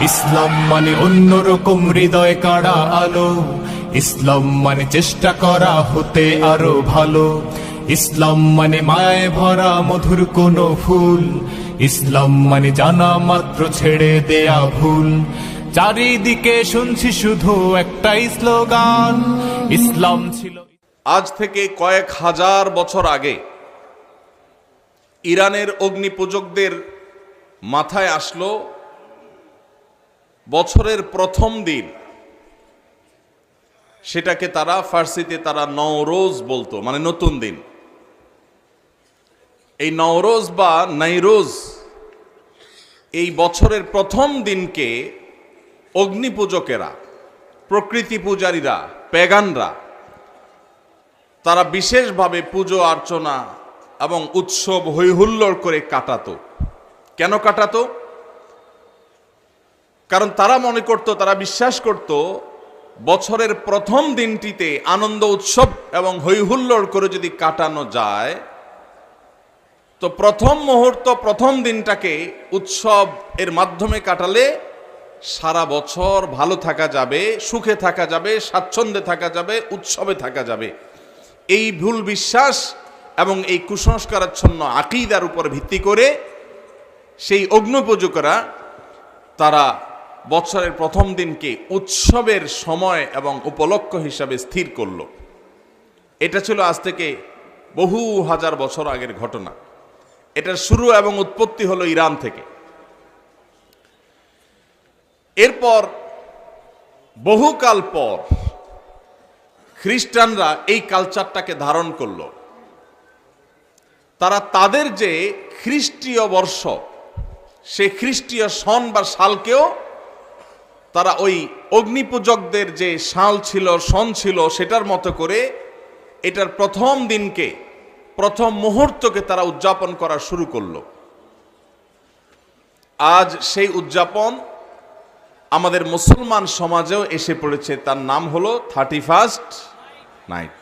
ইসলাম মানে অন্যরকম হৃদয় কাড়া আলো, ইসলাম মানে চেষ্টা করা হতে আরো ভালো, ইসলাম মানে মায়ায় ভরা মধুর কোনো ফুল, ইসলাম মানে জানা মাত্র ছেড়ে দেয়া ভুল। চারিদিকে শুনছি শুধু একটাই স্লোগান, ইসলাম ছিল। আজ থেকে কয়েক হাজার বছর আগে ইরানের অগ্নিপূজকদের মাথায় আসলো বছরের প্রথম দিন, সেটাকে তারা ফার্সিতে তারা নওরোজ বলতো, মানে নতুন দিন। এই নওরোজ বা নাইরোজ, এই বছরের প্রথম দিনকে অগ্নিপূজকেরা, প্রকৃতি পূজারীরা, পেগানরা তারা বিশেষভাবে পুজো অর্চনা এবং উৎসব হৈহুল্লোড় করে কাটাতো। কেন কাটাতো? কারণ তারা মনে করত, তারা বিশ্বাস করত, বছরের প্রথম দিনটিতে আনন্দ উৎসব এবং হৈহুল্লোড় করে যদি কাটানো যায়, তো প্রথম মুহূর্ত, প্রথম দিনটাকে উৎসব এর মাধ্যমে কাটালে সারা বছর ভালো থাকা যাবে, সুখে থাকা যাবে, স্বাচ্ছন্দ্যে থাকা যাবে, উৎসবে থাকা যাবে। এই ভুল বিশ্বাস এবং এই কুসংস্কারাচ্ছন্ন আকীদার উপর ভিত্তি করে সেই অগ্নিপূজকেরা তারা বছরের প্রথম দিনকে উৎসবের সময় এবং উপলক্ষ হিসাবে স্থির করল। এটা ছিল আজ থেকে বহু হাজার বছর আগের ঘটনা। এটার শুরু এবং উৎপত্তি হলো ইরান থেকে। এরপর বহুকাল পর খ্রিস্টানরা এই কালচারটাকে ধারণ করল। তারা তাদের যে খ্রিস্টীয় বর্ষ, সে খ্রিস্টীয় সন বা সালকেও তারা ওই অগ্নিপূজকদের যে সাল ছিল, সন ছিল, সেটার মতো করে এটার প্রথম দিনকে, প্রথম মুহূর্তকে তারা উদযাপন করা শুরু করলো। আজ সেই উদযাপন আমাদের মুসলমান সমাজেও এসে পড়েছে। তার নাম হলো 31st নাইট।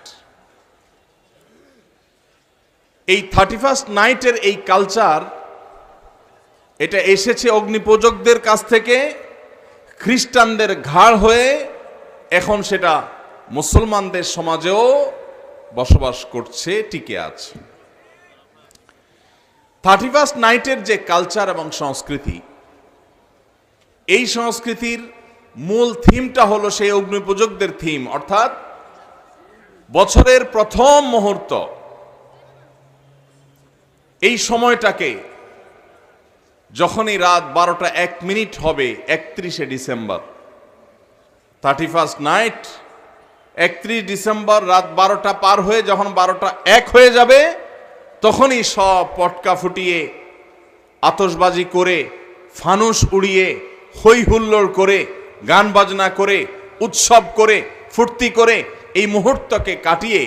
এই 31st নাইটের এই কালচার, এটা এসেছে অগ্নিপূজকদের কাছ থেকে, খ্রিস্টানদের ঘাড় হয়ে এখন সেটা মুসলমানদের সমাজেও বসবাস করছে, টিকে আছে। 31st নাইটের যে কালচার এবং সংস্কৃতি, এই সংস্কৃতির মূল থিমটা হলো সেই অগ্নিপূজকদের থিম, অর্থাৎ বছরের প্রথম মুহূর্ত, এই সময়টাকে যখনই রাত 12টা 1 মিনিট হবে 31শে ডিসেম্বর, 31st নাইট, 31 ডিসেম্বর রাত 12টা পার হয়ে যখন 12টা 1 হয়ে যাবে, তখনই সব পটকা ফুটিয়ে, আতশবাজি করে, ফানুস উড়িয়ে, হৈ হুল্লোড় করে, গান বাজনা করে, উৎসব করে, ফুর্তি করে এই মুহূর্তকে কাটিয়ে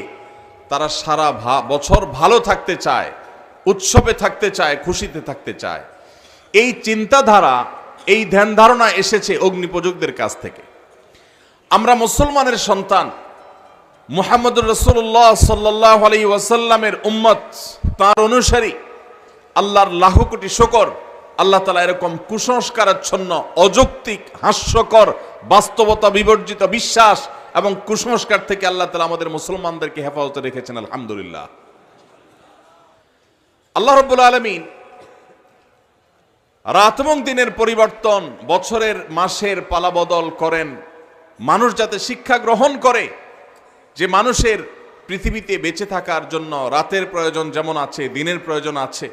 তারা সারা বছর ভালো থাকতে চায়, উৎসবে থাকতে চায়, খুশিতে থাকতে চায়। এই চিন্তাধারা, এই ধ্যান ধারণা এসেছে অগ্নিপূজকদের কাছ থেকে। আমরা মুসলমানের সন্তান, মুহাম্মদুর রাসূলুল্লাহ সাল্লাল্লাহু আলাইহি ওয়াসাল্লামের উম্মত, তার অনুসারী। আল্লাহর লাখ কোটি শুকর, আল্লাহ তাআলা এরকম কুসংস্কারাচ্ছন্ন, অযৌক্তিক, হাস্যকর, বাস্তবতা বিবর্জিত বিশ্বাস এবং কুসংস্কার থেকে আল্লাহ তাআলা আমাদের মুসলমানদেরকে হেফাজতে রেখেছেন, আলহামদুলিল্লাহ। আল্লাহ রাব্বুল আলামিন রাত এবং দিনের পরিবর্তন, বছরের মাসের পালাবদল করেন, মানুষ যাতে শিক্ষা গ্রহণ করে যে মানুষের পৃথিবীতে বেঁচে থাকার জন্য রাতের প্রয়োজন যেমন আছে, দিনের প্রয়োজন আছে,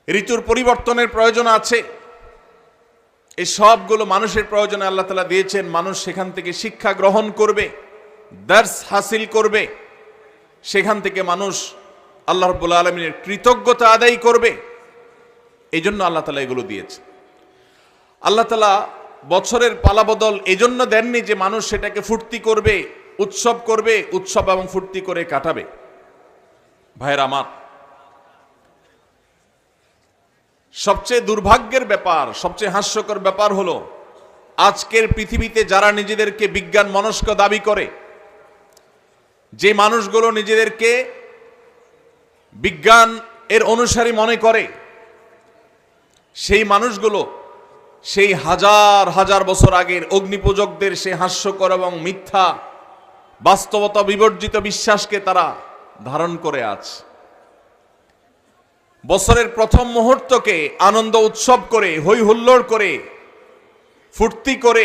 ঋতুর পরিবর্তনের প্রয়োজন আছে। এই সবগুলো মানুষের প্রয়োজনে আল্লাহ তাআলা দিয়েছেন। মানুষ সেখান থেকে শিক্ষা গ্রহণ করবে, দার্স হাসিল করবে, সেখান থেকে মানুষ আল্লাহ রাব্বুল আলামিনের কৃতজ্ঞতা আদায় করবে। এই জন্য আল্লাহ তাআলা এগুলো দিয়েছে। আল্লাহ তাআলা বছরের পালাবদল এই জন্য দেননি যে মানুষ সেটাকে ফুর্তি করবে, উৎসব করবে, উৎসব এবং ফুর্তি করে কাটাবে। ভাইরা আমার, সবচেয়ে দুর্ভাগ্যের ব্যাপার, সবচেয়ে হাস্যকর ব্যাপার হলো আজকের পৃথিবীতে যারা নিজেদেরকে বিজ্ঞান মনস্ক দাবি করে, যে মানুষগুলো নিজেদেরকে বিজ্ঞান এর অনুসারী মনে করে, সেই মানুষগুলো সেই হাজার হাজার বছর আগের অগ্নিপূজকদের সেই হাস্যকর এবং মিথ্যা বাস্তবতা বিবর্জিত বিশ্বাসকে তারা ধারণ করে আছে। বছরের প্রথম মুহূর্তকে আনন্দ উৎসব করে, হই হুল্লোড় করে, ফুর্তি করে